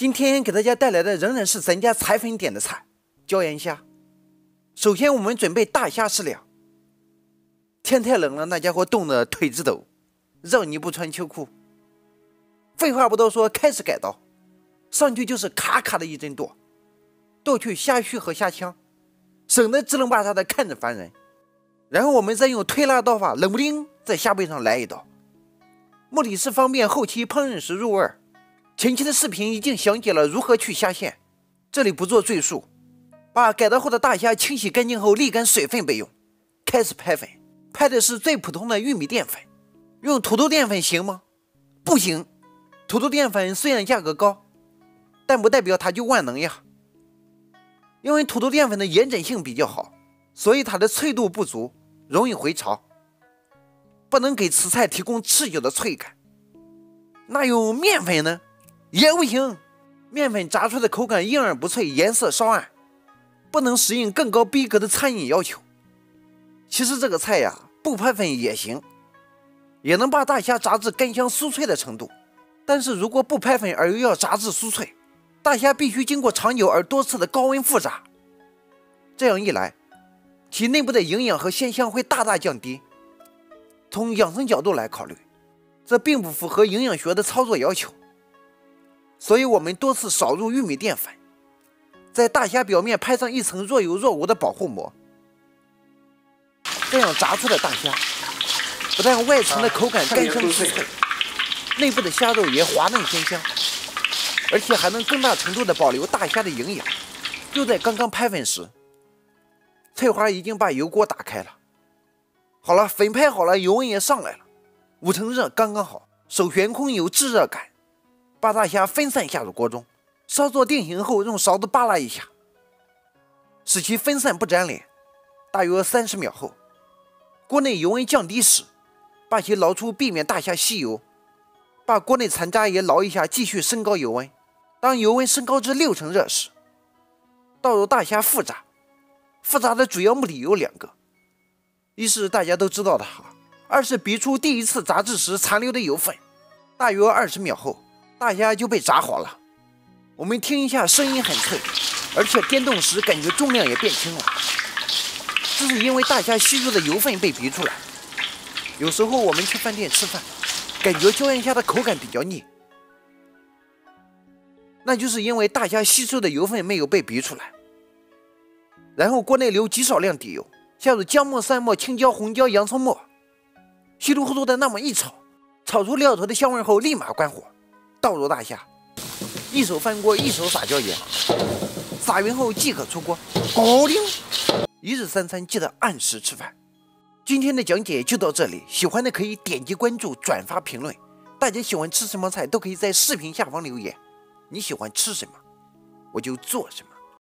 今天给大家带来的仍然是咱家彩粉点的菜——椒盐虾。首先我们准备大虾适量。天太冷了，那家伙冻得腿直抖，让你不穿秋裤。废话不多说，开始改刀。上去就是咔咔的一阵剁去虾须和虾腔，省得支棱巴嚓的看着烦人。然后我们再用推拉刀法，冷不丁在虾背上来一刀，目的是方便后期烹饪时入味。前期的视频已经详解了如何去虾线，这里不做赘述。把改刀后的大虾清洗干净后沥干水分备用。开始拍粉，拍的是最普通的玉米淀粉。用土豆淀粉行吗？不行。土豆淀粉虽然价格高，但不代表它就万能呀。因为土豆淀粉的延展性比较好，所以它的脆度不足，容易回潮，不能给此菜提供持久的脆感。那用面粉呢？也不行，面粉炸出的口感硬而不脆，颜色稍暗，不能适应更高逼格的餐饮要求。其实这个菜呀，不拍粉也行，也能把大虾炸至干香酥脆的程度。但是如果不拍粉而又要炸至酥脆，大虾必须经过长久而多次的高温复炸，这样一来，其内部的营养和鲜香会大大降低。从养生角度来考虑，这并不符合营养学的操作要求。所以我们多次少入玉米淀粉，在大虾表面拍上一层若有若无的保护膜，这样炸出的大虾不但外层的口感干香酥脆，内部的虾肉也滑嫩鲜香，而且还能更大程度的保留大虾的营养。就在刚刚拍粉时，翠花已经把油锅打开了。好了，粉拍好了，油温也上来了，5成热刚刚好，手悬空有炙热感。把大虾分散下入锅中，稍作定型后，用勺子扒拉一下，使其分散不粘连。大约30秒后，锅内油温降低时，把其捞出，避免大虾吸油。把锅内残渣也捞一下，继续升高油温。当油温升高至6成热时，倒入大虾复炸。复炸的主要目的有2个：一是大家都知道的哈，二是逼出第一次炸制时残留的油分。大约20秒后，大虾就被炸好了。我们听一下，声音很脆，而且颠动时感觉重量也变轻了。这是因为大虾吸入的油分被逼出来。有时候我们去饭店吃饭，感觉椒盐虾的口感比较腻，那就是因为大虾吸收的油分没有被逼出来。然后锅内留极少量底油，下入姜末、蒜末、青椒、红椒、洋葱末，稀里糊涂的那么一炒，炒出料头的香味后，立马关火，倒入大虾，一手翻锅，一手撒椒盐，撒匀后即可出锅，搞定。一日3餐记得按时吃饭。今天的讲解就到这里，喜欢的可以点击关注、转发、评论。大家喜欢吃什么菜都可以在视频下方留言，你喜欢吃什么，我就做什么。